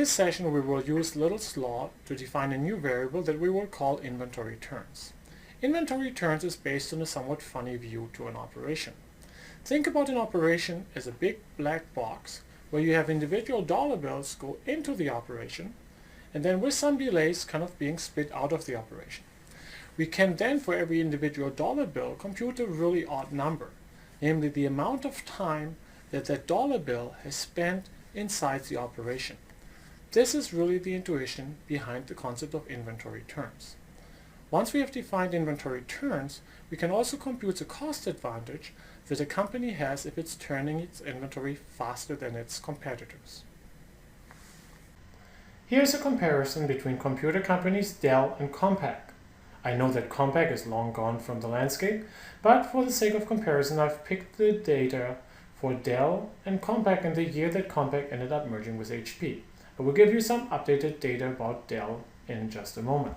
this session, we will use little's law to define a new variable that we will call inventory turns. Inventory turns is based on a somewhat funny view to an operation. Think about an operation as a big black box where you have individual dollar bills go into the operation and then with some delays kind of being spit out of the operation. We can then for every individual dollar bill compute a really odd number, namely the amount of time that that dollar bill has spent inside the operation. This is really the intuition behind the concept of inventory turns. Once we have defined inventory turns, we can also compute the cost advantage that a company has if it's turning its inventory faster than its competitors. Here's a comparison between computer companies Dell and Compaq. I know that Compaq is long gone from the landscape, but for the sake of comparison I've picked the data for Dell and Compaq in the year that Compaq ended up merging with HP. I will give you some updated data about Dell in just a moment.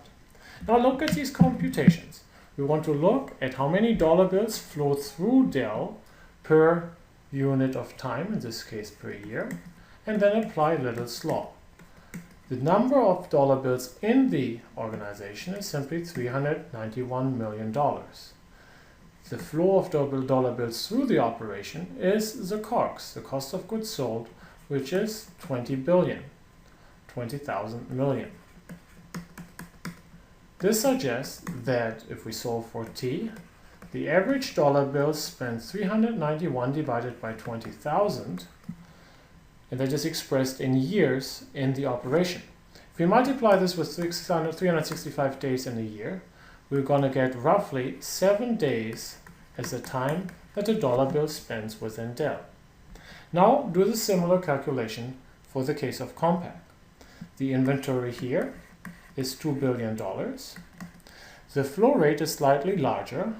Now look at these computations. We want to look at how many dollar bills flow through Dell per unit of time, in this case per year, and then apply Little's law. The number of dollar bills in the organization is simply $391 million. The flow of dollar bills through the operation is the COGS, the cost of goods sold, which is 20,000 million. This suggests that if we solve for t, the average dollar bill spent 391 divided by 20,000, and that is expressed in years in the operation. If we multiply this with 365 days in a year, we're going to get roughly 7 days as the time that a dollar bill spends within Dell. Now do the similar calculation for the case of Compaq. The inventory here is $2 billion. The flow rate is slightly larger,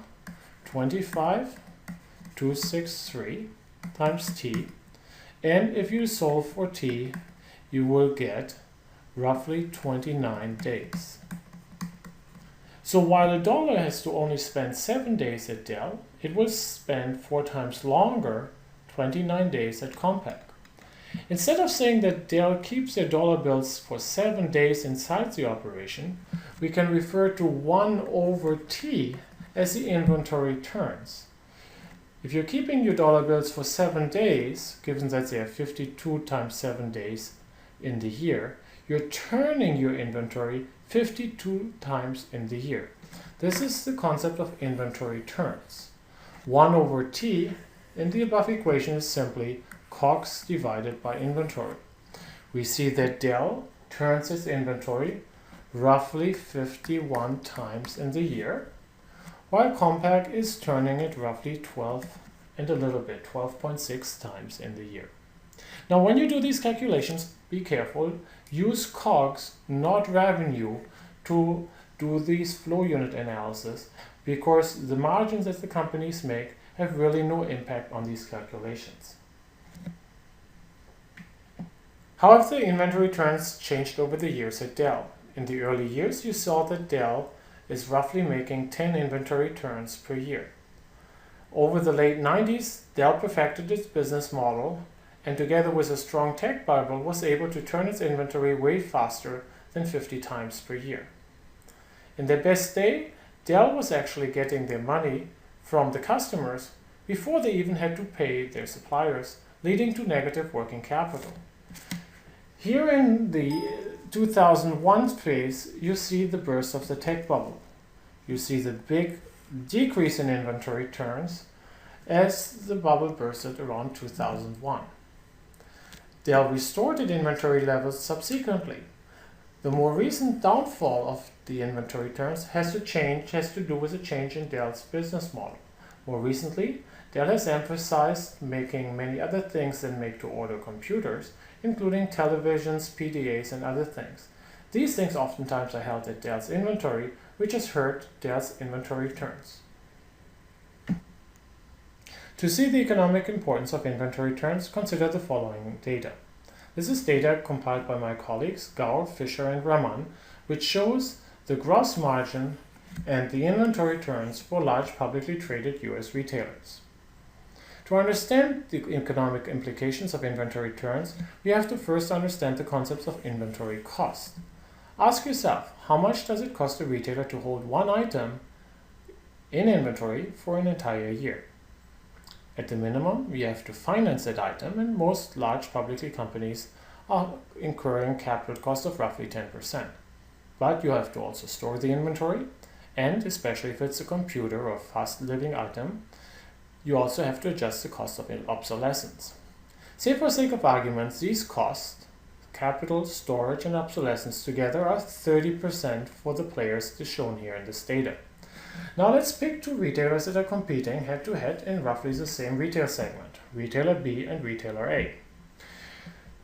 25,263 times t, and if you solve for t, you will get roughly 29 days. So while a dollar has to only spend 7 days at Dell, it will spend 4 times longer, 29 days at Compaq. Instead of saying that Dell keeps their dollar bills for 7 days inside the operation, we can refer to 1 over t as the inventory turns. If you're keeping your dollar bills for 7 days, given that they are 52 times 7 days in the year, you're turning your inventory 52 times in the year. This is the concept of inventory turns. 1 over t in the above equation is simply COGS divided by inventory. We see that Dell turns its inventory roughly 51 times in the year, while Compaq is turning it roughly 12.6 times in the year. Now when you do these calculations, be careful, use COGS, not revenue, to do these flow unit analysis, because the margins that the companies make have really no impact on these calculations. How have the inventory turns changed over the years at Dell? In the early years, you saw that Dell is roughly making 10 inventory turns per year. Over the late 90s, Dell perfected its business model and together with a strong tech bubble was able to turn its inventory way faster than 50 times per year. In their best day, Dell was actually getting their money from the customers before they even had to pay their suppliers, leading to negative working capital. Here in the 2001 phase, you see the burst of the tech bubble. You see the big decrease in inventory turns as the bubble bursted around 2001. Dell restored its inventory levels subsequently. The more recent downfall of the inventory turns has to do with a change in Dell's business model. More recently, Dell has emphasized making many other things than make-to-order computers, including televisions, PDAs, and other things. These things oftentimes are held at Dell's inventory, which has hurt Dell's inventory turns. To see the economic importance of inventory turns, consider the following data. This is data compiled by my colleagues Gaur, Fisher, and Raman, which shows the gross margin and the inventory turns for large publicly traded US retailers. To understand the economic implications of inventory turns, we have to first understand the concepts of inventory cost. Ask yourself, how much does it cost a retailer to hold one item in inventory for an entire year? At the minimum, we have to finance that item, and most large publicly companies are incurring capital cost of roughly 10%. But you have to also store the inventory, and especially if it's a computer or fast-living item, you also have to adjust the cost of obsolescence. Say for sake of argument, these costs, capital, storage, and obsolescence together are 30% for the players shown here in this data. Now let's pick two retailers that are competing head-to-head in roughly the same retail segment, Retailer B and Retailer A.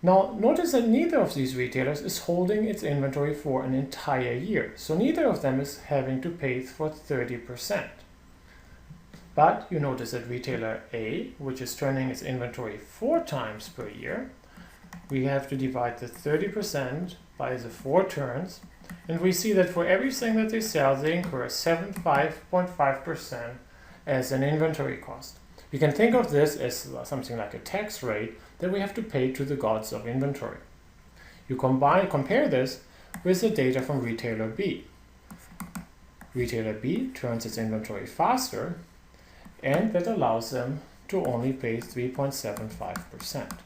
Now notice that neither of these retailers is holding its inventory for an entire year, so neither of them is having to pay for 30%. But you notice that Retailer A, which is turning its inventory 4 times per year, we have to divide the 30% by the 4 turns, and we see that for everything that they sell, they incur 75.5% as an inventory cost. We can think of this as something like a tax rate that we have to pay to the gods of inventory. You compare this with the data from Retailer B. Retailer B turns its inventory faster, and that allows them to only pay 3.75%.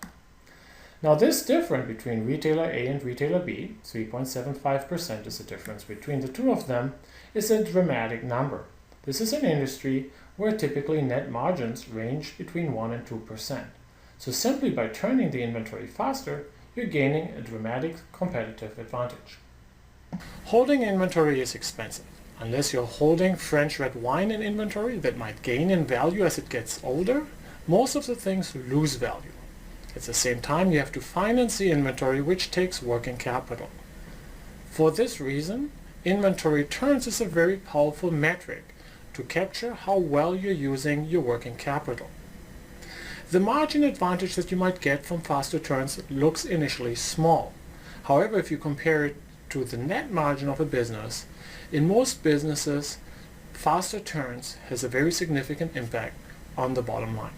Now this difference between Retailer A and Retailer B, 3.75% is the difference between the two of them, is a dramatic number. This is an industry where typically net margins range between 1 and 2%. So simply by turning the inventory faster, you're gaining a dramatic competitive advantage. Holding inventory is expensive. Unless you're holding French red wine in inventory that might gain in value as it gets older, most of the things lose value. At the same time, you have to finance the inventory, which takes working capital. For this reason, inventory turns is a very powerful metric to capture how well you're using your working capital. The margin advantage that you might get from faster turns looks initially small. However, if you compare it to the net margin of a business, in most businesses, faster turns has a very significant impact on the bottom line.